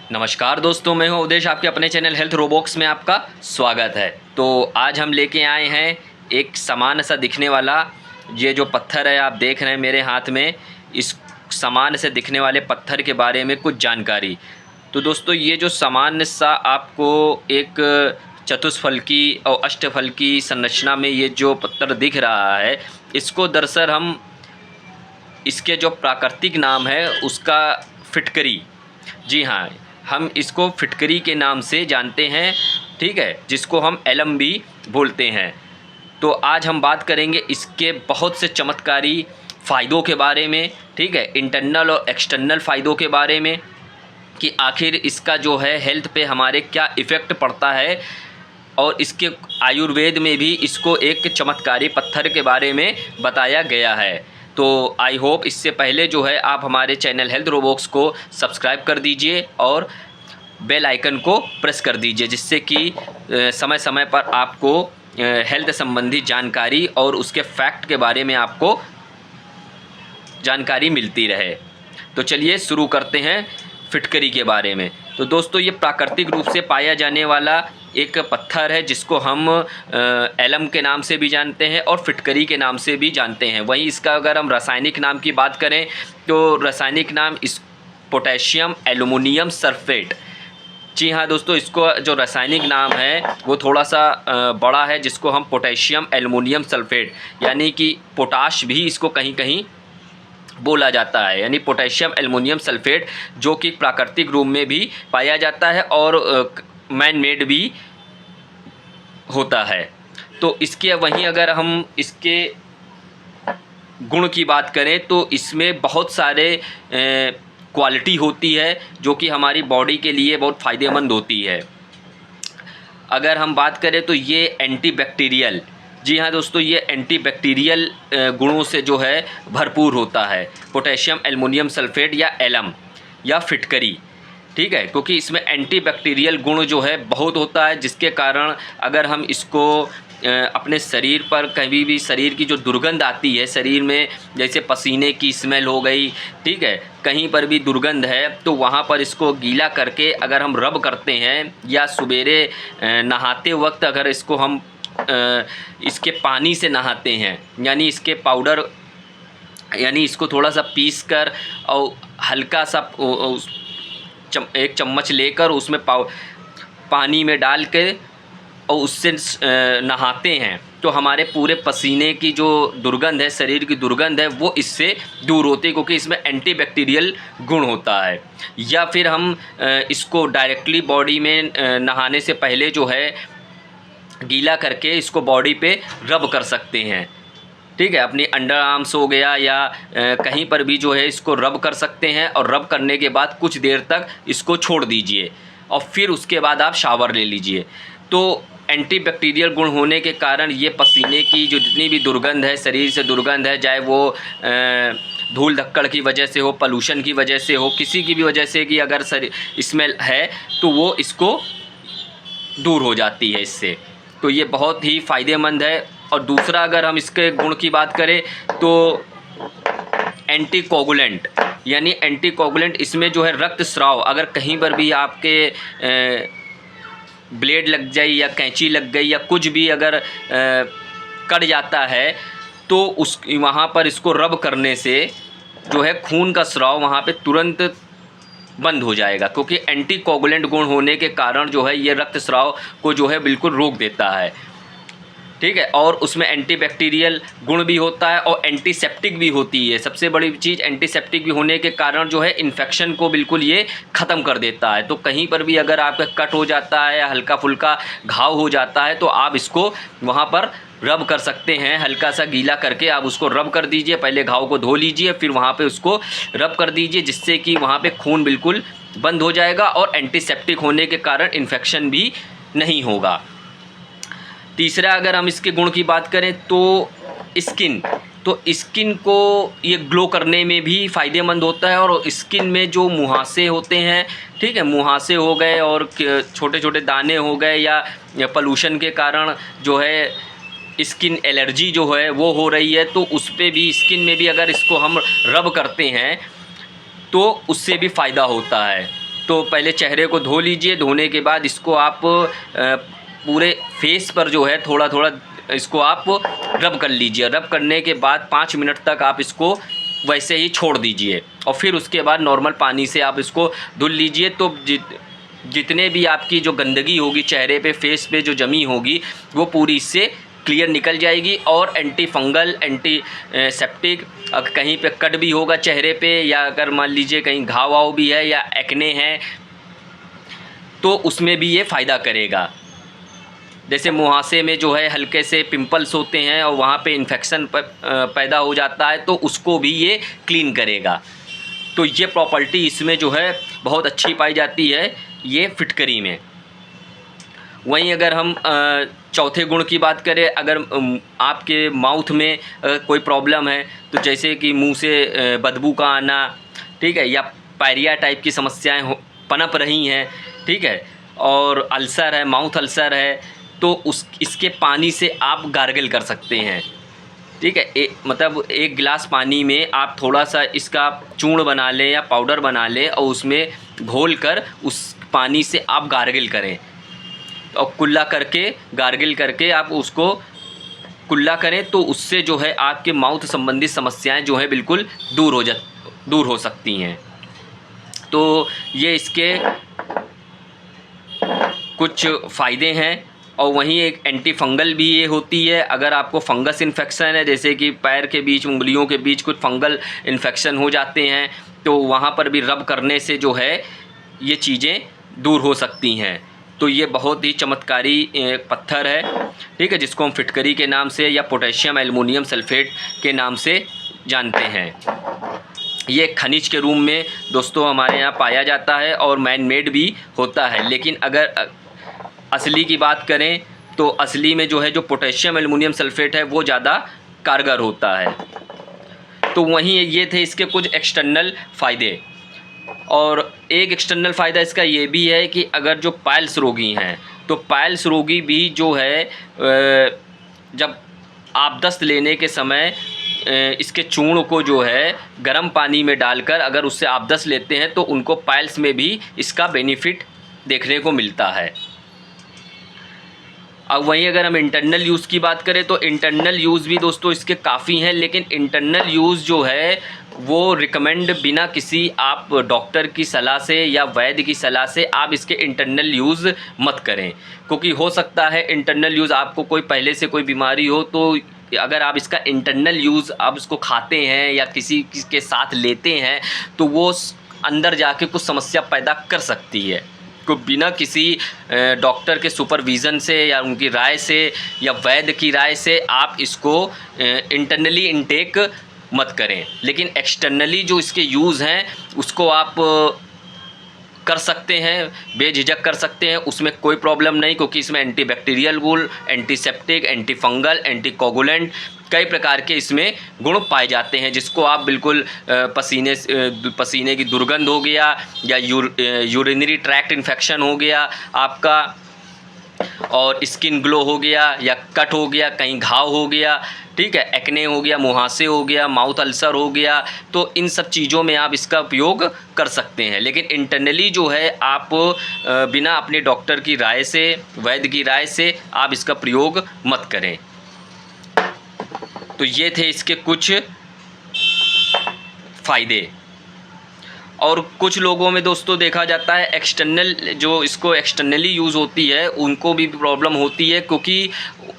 नमस्कार दोस्तों, मैं हूं उदेश। आपके अपने चैनल हेल्थ रोबोक्स में आपका स्वागत है। तो आज हम लेके आए हैं एक समान सा दिखने वाला, ये जो पत्थर है आप देख रहे हैं मेरे हाथ में, इस समान से दिखने वाले पत्थर के बारे में कुछ जानकारी। तो दोस्तों, ये जो सामान्य सा आपको एक चतुष्फलकी और अष्टफल की संरचना में ये जो पत्थर दिख रहा है, इसको दरअसल हम, इसके जो प्राकृतिक नाम है उसका फिटकरी, जी हाँ, हम इसको फिटकरी के नाम से जानते हैं, ठीक है, जिसको हम एलम भी बोलते हैं। तो आज हम बात करेंगे इसके बहुत से चमत्कारी फ़ायदों के बारे में, ठीक है, इंटरनल और एक्सटर्नल फ़ायदों के बारे में, कि आखिर इसका जो है हेल्थ पे हमारे क्या इफ़ेक्ट पड़ता है, और इसके आयुर्वेद में भी इसको एक चमत्कारी पत्थर के बारे में बताया गया है। तो आई होप इससे पहले जो है आप हमारे चैनल हेल्थ रोबोक्स को सब्सक्राइब कर दीजिए और बेल आइकन को प्रेस कर दीजिए, जिससे कि समय समय पर आपको हेल्थ संबंधी जानकारी और उसके फैक्ट के बारे में आपको जानकारी मिलती रहे। तो चलिए शुरू करते हैं फिटकरी के बारे में। तो दोस्तों, ये प्राकृतिक रूप से पाया जाने वाला एक पत्थर है, जिसको हम एलम के नाम से भी जानते हैं और फिटकरी के नाम से भी जानते हैं। वहीं इसका अगर हम रासायनिक नाम की बात करें तो रासायनिक नाम इस पोटेशियम एल्युमिनियम सल्फेट, जी हाँ दोस्तों, इसको जो रासायनिक नाम है वो थोड़ा सा बड़ा है, जिसको हम पोटेशियम एल्युमिनियम सल्फेट यानी कि पोटाश भी इसको कहीं कहीं बोला जाता है, यानी पोटेशियम एल्युमिनियम सल्फेट, जो कि प्राकृतिक रूप में भी पाया जाता है और मैन मेड भी होता है। तो इसके वहीं अगर हम इसके गुण की बात करें तो इसमें बहुत सारे क्वालिटी होती है जो कि हमारी बॉडी के लिए बहुत फ़ायदेमंद होती है। अगर हम बात करें तो ये एंटीबैक्टीरियल, जी हाँ दोस्तों, ये एंटीबैक्टीरियल गुणों से जो है भरपूर होता है पोटेशियम एल्युमिनियम सल्फेट या एलम या फिटकरी, ठीक है, क्योंकि इसमें एंटीबैक्टीरियल गुण जो है बहुत होता है, जिसके कारण अगर हम इसको अपने शरीर पर कभी भी शरीर की जो दुर्गंध आती है शरीर में, जैसे पसीने की स्मेल हो गई, ठीक है, कहीं पर भी दुर्गंध है, तो वहाँ पर इसको गीला करके अगर हम रब करते हैं या सवेरे नहाते वक्त अगर इसको हम इसके पानी से नहाते हैं, यानी इसके पाउडर, यानी इसको थोड़ा सा पीस कर और हल्का सा एक चम्मच लेकर उसमें पानी में डाल के और उससे नहाते हैं, तो हमारे पूरे पसीने की जो दुर्गंध है, शरीर की दुर्गंध है, वो इससे दूर होती है, क्योंकि इसमें एंटीबैक्टीरियल गुण होता है। या फिर हम इसको डायरेक्टली बॉडी में नहाने से पहले जो है गीला करके इसको बॉडी पे रब कर सकते हैं, ठीक है, अपनी अंडर आर्म्स हो गया या कहीं पर भी जो है इसको रब कर सकते हैं, और रब करने के बाद कुछ देर तक इसको छोड़ दीजिए और फिर उसके बाद आप शावर ले लीजिए। तो एंटीबैक्टीरियल गुण होने के कारण ये पसीने की जो जितनी भी दुर्गंध है, शरीर से दुर्गंध है, चाहे वो धूल धक्कड़ की वजह से हो, पोल्यूशन की वजह से हो, किसी की भी वजह से कि अगर स्मेल है तो वो इसको दूर हो जाती है इससे। तो ये बहुत ही फ़ायदेमंद है। और दूसरा अगर हम इसके गुण की बात करें तो एंटी कोगुलेंट, यानी एंटी कोगुलेंट, इसमें जो है रक्त स्राव, अगर कहीं पर भी आपके ब्लेड लग जाए या कैंची लग गई या कुछ भी अगर कट जाता है, तो उस वहाँ पर इसको रब करने से जो है खून का स्राव वहाँ पे तुरंत बंद हो जाएगा, क्योंकि एंटी कोगुलेंट गुण होने के कारण जो है ये रक्त स्राव को जो है बिल्कुल रोक देता है, ठीक है, और उसमें एंटीबैक्टीरियल गुण भी होता है और एंटीसेप्टिक भी होती है। सबसे बड़ी चीज़ एंटीसेप्टिक भी होने के कारण जो है इन्फेक्शन को बिल्कुल ये ख़त्म कर देता है। तो कहीं पर भी अगर आपका कट हो जाता है या हल्का फुल्का घाव हो जाता है तो आप इसको वहाँ पर रब कर सकते हैं, हल्का सा गीला करके आप उसको रब कर दीजिए, पहले घाव को धो लीजिए, फिर वहाँ पे उसको रब कर दीजिए, जिससे कि वहाँ पे खून बिल्कुल बंद हो जाएगा और एंटीसेप्टिक होने के कारण इन्फेक्शन भी नहीं होगा। तीसरा अगर हम इसके गुण की बात करें तो स्किन, तो स्किन को ये ग्लो करने में भी फ़ायदेमंद होता है, और स्किन में जो मुहासे होते हैं, ठीक है, मुहासे हो गए और छोटे छोटे दाने हो गए या पोल्यूशन के कारण जो है स्किन एलर्जी जो है वो हो रही है, तो उस पर भी, स्किन में भी अगर इसको हम रब करते हैं तो उससे भी फ़ायदा होता है। तो पहले चेहरे को धो लीजिए। धोने के बाद इसको आप पूरे फेस पर जो है थोड़ा थोड़ा इसको आप रब कर लीजिए। रब करने के बाद 5 मिनट तक आप इसको वैसे ही छोड़ दीजिए और फिर उसके बाद नॉर्मल पानी से आप इसको धुल लीजिए। तो जितने भी आपकी जो गंदगी होगी चेहरे पे, फेस पे जो जमी होगी, वो पूरी इससे क्लियर निकल जाएगी। और एंटी फंगल, एंटी सेप्टिक, कहीं पे कट भी होगा चेहरे पे, या अगर मान लीजिए कहीं घाव वाव भी है या एक्ने है, तो उसमें भी ये फ़ायदा करेगा। जैसे मुहासे में जो है हल्के से पिंपल्स होते हैं और वहाँ पे इन्फेक्शन पैदा हो जाता है, तो उसको भी ये क्लीन करेगा। तो ये प्रॉपर्टी इसमें जो है बहुत अच्छी पाई जाती है ये फिटकरी में। वहीं अगर हम चौथे गुण की बात करें, अगर आपके माउथ में कोई प्रॉब्लम है, तो जैसे कि मुंह से बदबू का आना, ठीक है, या पायरिया टाइप की समस्याएं पनप रही हैं, ठीक है, और अल्सर है, माउथ अल्सर है, तो इसके पानी से आप गार्गल कर सकते हैं, ठीक है। मतलब 1 गिलास पानी में आप थोड़ा सा इसका चूर्ण बना लें या पाउडर बना लें और उसमें घोल कर उस पानी से आप गार्गल करें और कुल्ला करके, गार्गल करके आप उसको कुल्ला करें, तो उससे जो है आपके माउथ संबंधी समस्याएं जो है बिल्कुल दूर हो सकती हैं। तो ये इसके कुछ फ़ायदे हैं। और वहीं एक एंटी फंगल भी ये होती है। अगर आपको फंगस इन्फेक्शन है, जैसे कि पैर के बीच, उंगलियों के बीच कुछ फंगल इन्फेक्शन हो जाते हैं, तो वहाँ पर भी रब करने से जो है ये चीज़ें दूर हो सकती हैं। तो ये बहुत ही चमत्कारी पत्थर है, ठीक है, जिसको हम फिटकरी के नाम से या पोटेशियम एल्युमिनियम सल्फेट के नाम से जानते हैं। ये खनिज के रूप में दोस्तों हमारे यहाँ पाया जाता है और मैन मेड भी होता है। लेकिन अगर असली की बात करें तो असली में जो है जो पोटेशियम एल्युमिनियम सल्फेट है वो ज़्यादा कारगर होता है। तो वहीं ये थे इसके कुछ एक्सटर्नल फ़ायदे। और एक एक्सटर्नल फ़ायदा इसका ये भी है कि अगर जो पाइल्स रोगी हैं, तो पाइल्स रोगी भी जो है जब आपदस्त लेने के समय इसके चूर्ण को जो है गर्म पानी में डालकर अगर उससे आपदस्त लेते हैं, तो उनको पाइल्स में भी इसका बेनिफिट देखने को मिलता है। अब वहीं अगर हम इंटरनल यूज़ की बात करें, तो इंटरनल यूज़ भी दोस्तों इसके काफ़ी हैं। लेकिन इंटरनल यूज़ जो है वो रिकमेंड बिना किसी आप डॉक्टर की सलाह से या वैद्य की सलाह से आप इसके इंटरनल यूज़ मत करें, क्योंकि हो सकता है इंटरनल यूज़ आपको कोई पहले से कोई बीमारी हो, तो अगर आप इसका इंटरनल यूज़ आप इसको खाते हैं या किसी के साथ लेते हैं, तो वो अंदर जाके कुछ समस्या पैदा कर सकती है। को बिना किसी डॉक्टर के सुपरविज़न से या उनकी राय से या वैद्य की राय से आप इसको इंटरनली इनटेक मत करें। लेकिन एक्सटर्नली जो इसके यूज़ हैं उसको आप कर सकते हैं, बेझिझक कर सकते हैं, उसमें कोई प्रॉब्लम नहीं, क्योंकि इसमें एंटीबैक्टीरियल गुण, antiseptic, anti fungal, anti coagulant कई प्रकार के इसमें गुण पाए जाते हैं, जिसको आप बिल्कुल पसीने की दुर्गंध हो गया या यूरिनरी ट्रैक्ट इन्फेक्शन हो गया आपका, और स्किन ग्लो हो गया या कट हो गया, कहीं घाव हो गया, ठीक है, एक्ने हो गया, मुहासे हो गया, माउथ अल्सर हो गया, तो इन सब चीज़ों में आप इसका उपयोग कर सकते हैं। लेकिन इंटरनली जो है आप बिना अपने डॉक्टर की राय से, वैद्य की राय से आप इसका प्रयोग मत करें। तो ये थे इसके कुछ फ़ायदे। और कुछ लोगों में दोस्तों देखा जाता है एक्सटर्नल, जो इसको एक्सटर्नली यूज़ होती है उनको भी प्रॉब्लम होती है, क्योंकि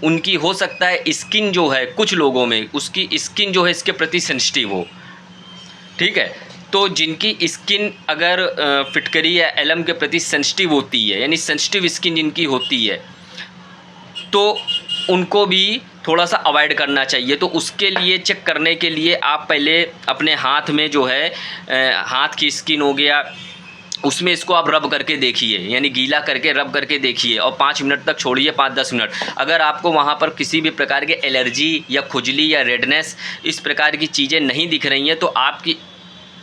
उनकी हो सकता है स्किन जो है, कुछ लोगों में उसकी स्किन जो है इसके प्रति सेंसिटिव हो, ठीक है। तो जिनकी स्किन अगर फिटकरी या एलम के प्रति सेंसिटिव होती है, यानी सेंसिटिव स्किन जिनकी होती है, तो उनको भी थोड़ा सा अवॉइड करना चाहिए। तो उसके लिए चेक करने के लिए आप पहले अपने हाथ में जो है हाथ की स्किन हो गया, उसमें इसको आप रब करके देखिए, यानी गीला करके रब करके देखिए और 5 मिनट तक छोड़िए, 5-10 मिनट। अगर आपको वहाँ पर किसी भी प्रकार के एलर्जी या खुजली या रेडनेस इस प्रकार की चीज़ें नहीं दिख रही हैं, तो आपकी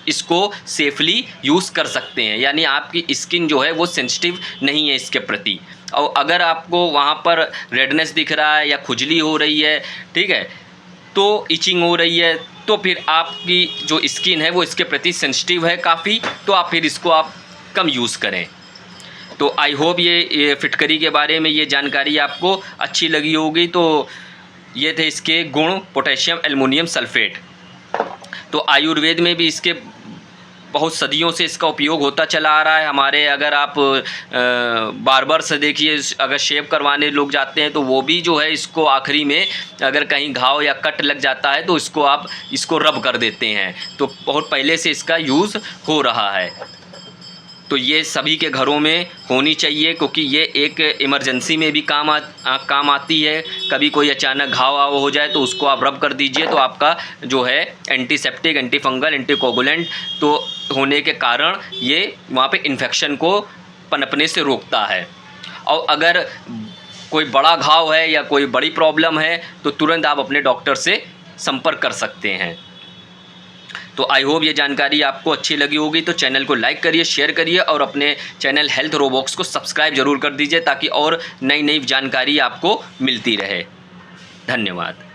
इसको सेफली यूज़ कर सकते हैं, यानी आपकी स्किन जो है वो सेंसिटिव नहीं है इसके प्रति। और अगर आपको वहाँ पर रेडनेस दिख रहा है या खुजली हो रही है, ठीक है, तो इचिंग हो रही है, तो फिर आपकी जो स्किन है वो इसके प्रति सेंसिटिव है काफ़ी, तो आप फिर इसको आप कम यूज़ करें। तो आई होप ये फिटकरी के बारे में ये जानकारी आपको अच्छी लगी होगी। तो ये थे इसके गुण, पोटेशियम एल्युमिनियम सल्फेट। तो आयुर्वेद में भी इसके बहुत सदियों से इसका उपयोग होता चला आ रहा है। हमारे अगर आप बार्बर से देखिए, अगर शेव करवाने लोग जाते हैं तो वो भी जो है इसको आखिरी में अगर कहीं घाव या कट लग जाता है तो इसको आप इसको रब कर देते हैं। तो बहुत पहले से इसका यूज़ हो रहा है। तो ये सभी के घरों में होनी चाहिए, क्योंकि ये एक इमरजेंसी में भी काम आती है। कभी कोई अचानक घाव हो जाए तो उसको आप रब कर दीजिए, तो आपका जो है antiseptic, anti fungal, anti coagulant तो होने के कारण ये वहाँ पे इन्फेक्शन को पनपने से रोकता है। और अगर कोई बड़ा घाव है या कोई बड़ी प्रॉब्लम है तो तुरंत आप अपने डॉक्टर से संपर्क कर सकते हैं। तो आई होप ये जानकारी आपको अच्छी लगी होगी। तो चैनल को लाइक करिए, शेयर करिए और अपने चैनल हेल्थ रोबॉक्स को सब्सक्राइब ज़रूर कर दीजिए, ताकि और नई नई जानकारी आपको मिलती रहे। धन्यवाद।